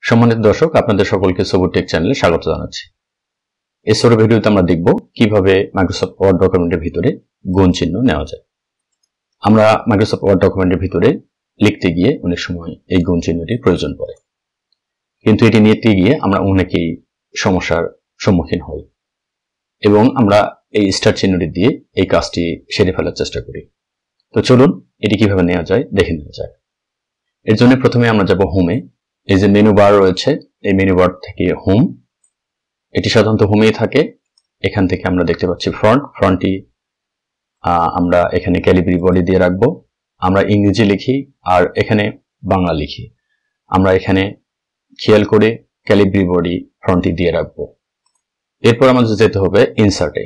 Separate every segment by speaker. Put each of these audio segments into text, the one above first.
Speaker 1: সম্মানিত দর্শক, আপনাদের সকলকে সবুর টেক চ্যানেলে স্বাগত জানাচ্ছি। এই ছোট ভিডিওতে আমরা দেখব কিভাবে মাইক্রোসফট ওয়ার্ড ডকুমেন্টের ভিতরে গুণ চিহ্ন নেওয়া যায়। আমরা মাইক্রোসফট ওয়ার্ড ডকুমেন্টের ভিতরে লিখতে গিয়ে অনেক সময় এই গুণ চিহ্নটির প্রয়োজন পড়ে, কিন্তু এটি নিতে গিয়ে আমরা অনেকেই সমস্যার সম্মুখীন হই এবং আমরা এই স্টার চিহ্নটি দিয়ে এই কাজটি সেরে ফেলার চেষ্টা করি। তো চলুন এটি কিভাবে নেওয়া যায় দেখে নেওয়া যায়। এর জন্য প্রথমে আমরা যাব হোমে। এই যে মেনু বার রয়েছে, এই মেনু বার থেকে হোম, এটি সাধারণত হোমেই থাকে। এখান থেকে আমরা দেখতে পাচ্ছি ফ্রন্টটি আমরা এখানে ক্যালিব্রি বডি দিয়ে রাখবো। আমরা ইংরেজি লিখি আর এখানে বাংলা লিখি। আমরা এখানে খেয়াল করে ক্যালিব্রি বডি ফ্রন্টটি দিয়ে রাখবো। এরপর আমাদের যেতে হবে ইনসার্টে।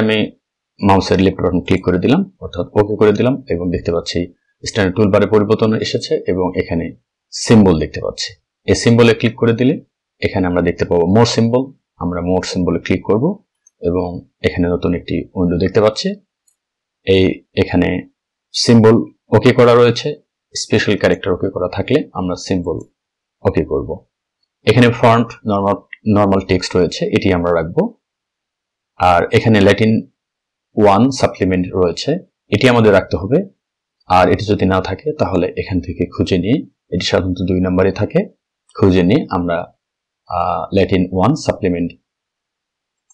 Speaker 1: আমি মাউসের লেফট বাটন ক্লিক করে দিলাম, অর্থাৎ ওকে করে দিলাম, এবং দেখতে পাচ্ছি স্ট্যান্ডার্ড টুলবারে পরিবর্তন এসেছে এবং এখানে সিম্বল দেখতে পাচ্ছি। এই সিম্বলে ক্লিক করে দিলে এখানে আমরা দেখতে পাবো মোর সিম্বল। আমরা মোর সিম্বলে ক্লিক করব এবং এখানে নতুন একটি উইন্ডো দেখতে পাচ্ছি। এখানে সিম্বল ওকে করা রয়েছে। স্পেশাল ক্যারেক্টার ওকে করা থাকলে আমরা সিম্বল ওকে করব। এখানে ফন্ট নর্মাল টেক্সট রয়েছে, এটি আমরা রাখবো। আর এখানে ল্যাটিন 1 সাপ্লিমেন্ট রয়েছে, এটি আমাদের রাখতে হবে। আর এটি যদি না থাকে তাহলে এখান থেকে খুঁজে নিয়ে, এটি সাধারণত 2 নম্বরে থাকে, খুঁজে নিয়ে আমরা ল্যাটিন 1 সাপ্লিমেন্ট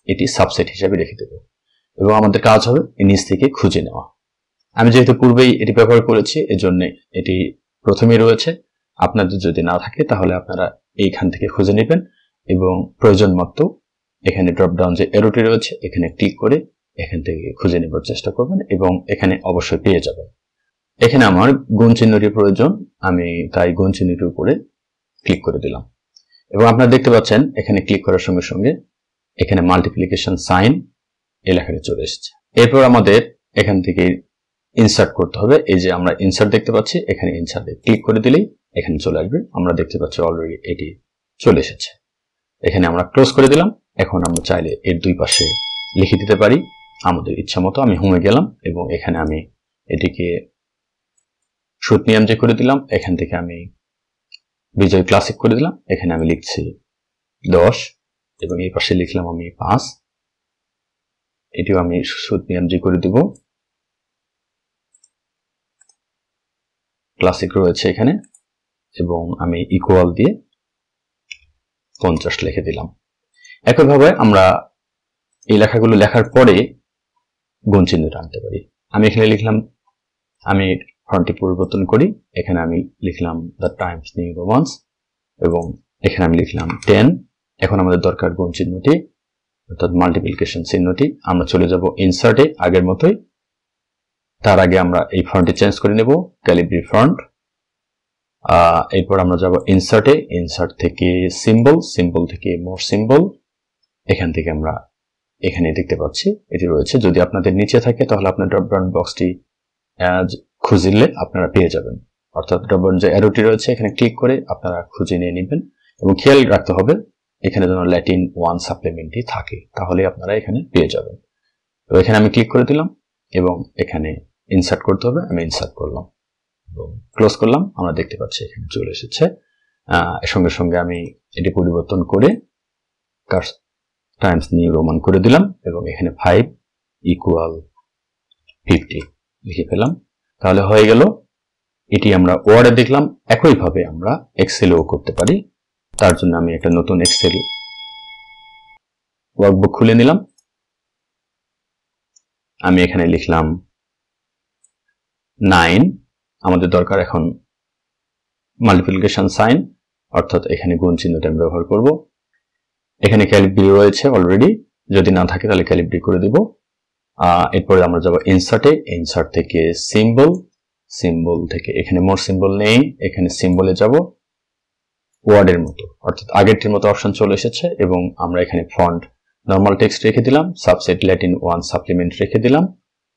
Speaker 1: এটি সাবসেট হিসেবে রেখে দেব এবং আমাদের কাজ হবে নিচ থেকে খুঁজে নেওয়া। আমি যেহেতু পূর্বেই এটি ব্যবহার করেছি এজন্য এটি প্রথমেই রয়েছে। আপনাদের যদি না থাকে তাহলে আপনারা এইখান থেকে খুঁজে নেবেন এবং প্রয়োজন মতো এখানে ড্রপ ডাউন যে এরোটি রয়েছে এখানে ক্লিক করে এখান থেকে খুঁজে নেবার চেষ্টা করবেন এবং এখানে অবশ্যই পেয়ে যাবেন। এখানে আমার গুণ চিহ্নটির প্রয়োজন, আমি তাই গুণ চিহ্নটির উপরে ক্লিক করে দিলাম এবং আপনারা দেখতে পাচ্ছেন এখানে ক্লিক করার সঙ্গে সঙ্গে এখানে মাল্টিপ্লিকেশন সাইন এই লেখাটি চলে এসেছে। এরপর আমাদের এখান থেকে ইনসার্ট করতে হবে। এই যে আমরা ইনসার্ট দেখতে পাচ্ছি, এখানে ইনসার্টে ক্লিক করে দিলেই এখানে চলে আসবে। আমরা দেখতে পাচ্ছি অলরেডি এটি চলে এসেছে। এখানে আমরা ক্লোজ করে দিলাম। এখন আমরা চাইলে এর দুই পাশে লিখে দিতে পারি আমাদের ইচ্ছা মতো। আমি হোমে গেলাম এবং এখানে আমি এটিকে শুটনিয়াম যে করে দিলাম, এখান থেকে আমি বিজয় ক্লাসিক করে দিলাম। এখানে আমি লিখছি 10 এবং এই পাশে লিখলাম আমি 5। এটিও আমি শুটনিয়াম যে করে দিব। ক্লাসিক রয়েছে এখানে এবং আমি ইকুয়াল দিয়ে 50 লিখে দিলাম। একইভাবে আমরা এই লেখাগুলো লেখার পরে গুণ চিহ্নটা আনতে পারি। আমি এখানে লিখলাম, আমি ফন্টটি পরিবর্তন করি। এখানে আমি লিখলাম দ্য টাইমস নিউ রোমান্স এবং এখানে আমি লিখলাম 10। এখন আমাদের দরকার গুণ চিহ্নটি, অর্থাৎ মাল্টিপ্লিকেশন চিহ্নটি। আমরা চলে যাব ইনসার্টে আগের মতোই। তার আগে আমরা এই ফন্টটি চেঞ্জ করে নেব, ক্যালিব্রি ফন্ট। এরপর আমরা যাব ইনসার্টে, ইনসার্ট থেকে সিম্বল থেকে মোর সিম্বল। এখান থেকে আমরা এখানে দেখতে পাচ্ছি এটি রয়েছে। যদি আপনাদের নিচে থাকে তাহলে আপনার ড্রপ ডাউন বক্সটি খুঁজলে আপনারা পেয়ে যাবেন, অর্থাৎ ড্রপ ডাউন যে অ্যারোটি রয়েছে এখানে ক্লিক করে আপনারা খুঁজে নিয়ে নেবেন এবং খেয়াল রাখতে হবে এখানে যেন ল্যাটিন 1 সাপ্লিমেন্টই থাকে, তাহলে আপনারা এখানে পেয়ে যাবেন। তো এখানে আমি ক্লিক করে দিলাম এবং এখানে ইনসার্ট করতে হবে, আমি ইনসার্ট করলাম এবং ক্লোজ করলাম। আমরা দেখতে পাচ্ছি এখানে চলে এসেছে। এর সঙ্গে সঙ্গে আমি এটি পরিবর্তন করে টাইমস নিউ রোমান করে দিলাম এবং এখানে 5 ইকুয়াল 50 লিখে ফেলাম। তাহলে হয়ে গেল। এটি আমরা ওয়ার্ডে দেখলাম, একইভাবে আমরা এক্সেলেও করতে পারি। তার জন্য আমি একটা নতুন এক্সেল ওয়ার্কবুক খুলে নিলাম। আমি এখানে লিখলাম 9। আমাদের দরকার এখন মাল্টিপ্লিকেশন সাইন, অর্থাৎ এখানে গুণ চিহ্নটা আমি ব্যবহার করব। এখানে ক্যালিব্রি রয়েছে অলরেডি, যদি না থাকে তাহলে ক্যালিব্রি করে দিব। এরপরে আমরা যাব ইনসার্টে, ইনসার্ট থেকে সিম্বল থেকে এখানে মোর সিম্বল নেই, এখানে সিম্বলে যাব। ওয়ার্ডের মতো, অর্থাৎ আগেরটির মতো অপশন চলে এসেছে এবং আমরা এখানে ফন্ট নর্মাল টেক্সট রেখে দিলাম, সাবসেট ল্যাটিন 1 সাপ্লিমেন্ট রেখে দিলাম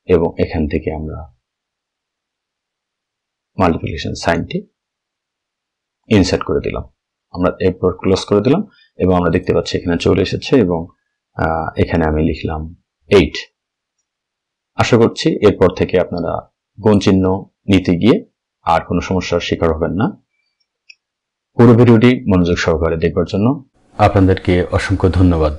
Speaker 1: এবং এখান থেকে আমরা মাল্টিপ্লিকেশন সাইনটি ইনসার্ট করে দিলাম। আমরা এরপর ক্লোজ করে দিলাম এবং আমরা দেখতে পাচ্ছি এখানে চলে এসেছে এবং এখানে আমি লিখলাম 8। আশা করছি এরপর থেকে আপনারা গুণ চিহ্ন নিতে গিয়ে আর কোনো সমস্যার শিকার হবেন না। পুরো ভিডিওটি মনোযোগ সহকারে দেখবার জন্য আপনাদেরকে অসংখ্য ধন্যবাদ।